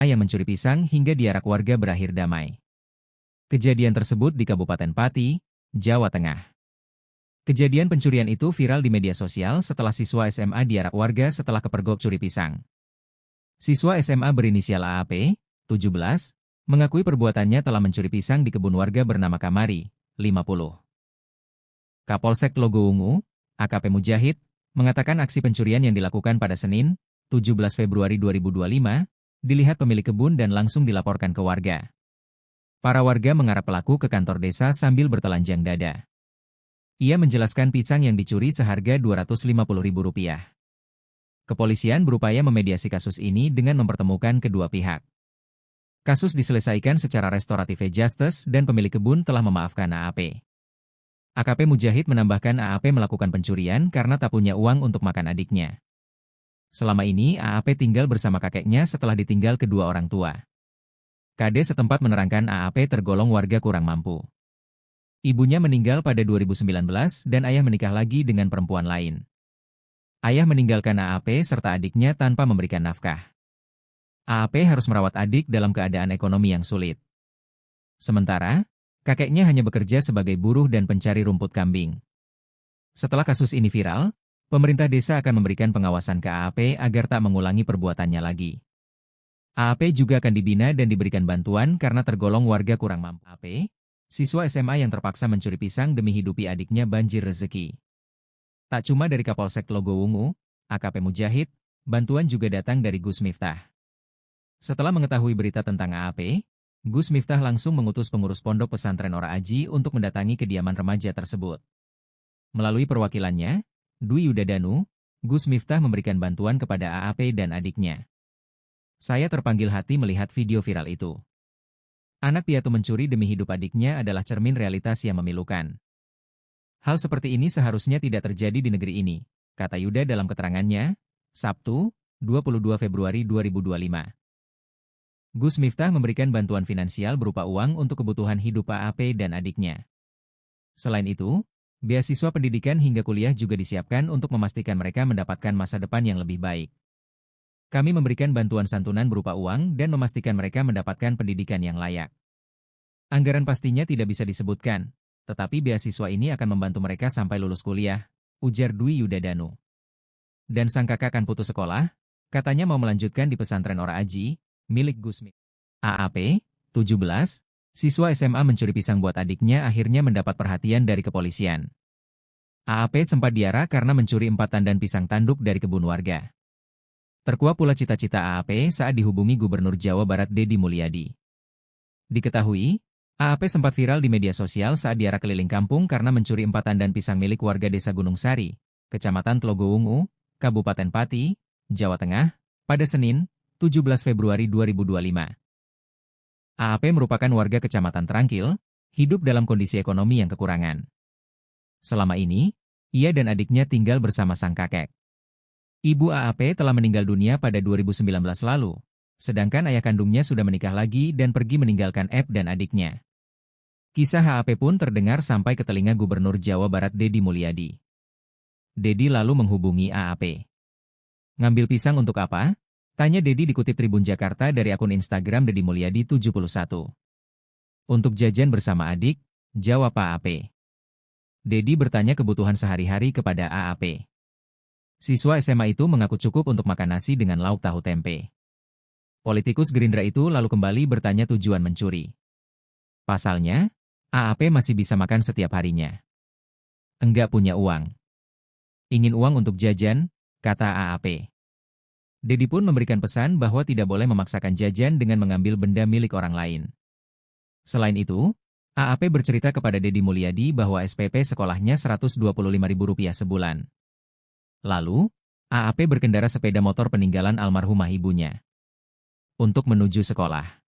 yang mencuri pisang hingga diarak warga berakhir damai. Kejadian tersebut di Kabupaten Pati, Jawa Tengah. Kejadian pencurian itu viral di media sosial setelah siswa SMA diarak warga setelah kepergok curi pisang. Siswa SMA berinisial AAP, 17, mengakui perbuatannya telah mencuri pisang di kebun warga bernama Kamari, 50. Kapolsek Tlogoungu, AKP Mujahid, mengatakan aksi pencurian yang dilakukan pada Senin, 17 Februari 2025, dilihat pemilik kebun dan langsung dilaporkan ke warga. Para warga mengarah pelaku ke kantor desa sambil bertelanjang dada. Ia menjelaskan pisang yang dicuri seharga Rp250.000. Kepolisian berupaya memediasi kasus ini dengan mempertemukan kedua pihak. Kasus diselesaikan secara restoratif justice dan pemilik kebun telah memaafkan AAP. AKP Mujahid menambahkan AAP melakukan pencurian karena tak punya uang untuk makan adiknya. Selama ini AAP tinggal bersama kakeknya setelah ditinggal kedua orang tua. Kades setempat menerangkan AAP tergolong warga kurang mampu. Ibunya meninggal pada 2019 dan ayah menikah lagi dengan perempuan lain. Ayah meninggalkan AAP serta adiknya tanpa memberikan nafkah. AAP harus merawat adik dalam keadaan ekonomi yang sulit. Sementara, kakeknya hanya bekerja sebagai buruh dan pencari rumput kambing. Setelah kasus ini viral, pemerintah desa akan memberikan pengawasan ke AAP agar tak mengulangi perbuatannya lagi. AAP juga akan dibina dan diberikan bantuan karena tergolong warga kurang mampu. AAP, siswa SMA yang terpaksa mencuri pisang demi hidupi adiknya banjir rezeki. Tak cuma dari Kapolsek Tlogoungu, AKP Mujahid, bantuan juga datang dari Gus Miftah. Setelah mengetahui berita tentang AAP, Gus Miftah langsung mengutus pengurus pondok pesantren Ora Aji untuk mendatangi kediaman remaja tersebut. Melalui perwakilannya, Dwi Yudadanu, Gus Miftah memberikan bantuan kepada AAP dan adiknya. Saya terpanggil hati melihat video viral itu. Anak piatu mencuri demi hidup adiknya adalah cermin realitas yang memilukan. Hal seperti ini seharusnya tidak terjadi di negeri ini, kata Yuda dalam keterangannya, Sabtu, 22 Februari 2025. Gus Miftah memberikan bantuan finansial berupa uang untuk kebutuhan hidup AAP dan adiknya. Selain itu, beasiswa pendidikan hingga kuliah juga disiapkan untuk memastikan mereka mendapatkan masa depan yang lebih baik. Kami memberikan bantuan santunan berupa uang dan memastikan mereka mendapatkan pendidikan yang layak. Anggaran pastinya tidak bisa disebutkan, tetapi beasiswa ini akan membantu mereka sampai lulus kuliah, ujar Dwi Yudadanu. Dan sang kakak akan putus sekolah, katanya mau melanjutkan di pesantren Ora Aji, milik Gus Miftah. AAP, 17, siswa SMA mencuri pisang buat adiknya akhirnya mendapat perhatian dari kepolisian. AAP sempat diarak karena mencuri 4 tandan pisang tanduk dari kebun warga. Terkuak pula cita-cita AAP saat dihubungi Gubernur Jawa Barat Deddy Mulyadi. Diketahui, AAP sempat viral di media sosial saat diarak keliling kampung karena mencuri 4 tandan pisang milik warga Desa Gunung Sari, Kecamatan Tlogoungu, Kabupaten Pati, Jawa Tengah, pada Senin, 17 Februari 2025. AAP merupakan warga Kecamatan Trangkil, hidup dalam kondisi ekonomi yang kekurangan. Selama ini, ia dan adiknya tinggal bersama sang kakek. Ibu AAP telah meninggal dunia pada 2019 lalu, sedangkan ayah kandungnya sudah menikah lagi dan pergi meninggalkan Ep dan adiknya. Kisah AAP pun terdengar sampai ke telinga Gubernur Jawa Barat Deddy Mulyadi. Deddy lalu menghubungi AAP. Ngambil pisang untuk apa? Tanya Deddy dikutip Tribun Jakarta dari akun Instagram Deddy Mulyadi 71. Untuk jajan bersama adik, jawab AAP. Deddy bertanya kebutuhan sehari-hari kepada AAP. Siswa SMA itu mengaku cukup untuk makan nasi dengan lauk tahu tempe. Politikus Gerindra itu lalu kembali bertanya tujuan mencuri. Pasalnya, AAP masih bisa makan setiap harinya. Enggak punya uang. Ingin uang untuk jajan, kata AAP. Deddy pun memberikan pesan bahwa tidak boleh memaksakan jajan dengan mengambil benda milik orang lain. Selain itu, AAP bercerita kepada Deddy Mulyadi bahwa SPP sekolahnya Rp125.000 sebulan. Lalu, AAP berkendara sepeda motor peninggalan almarhumah ibunya untuk menuju sekolah.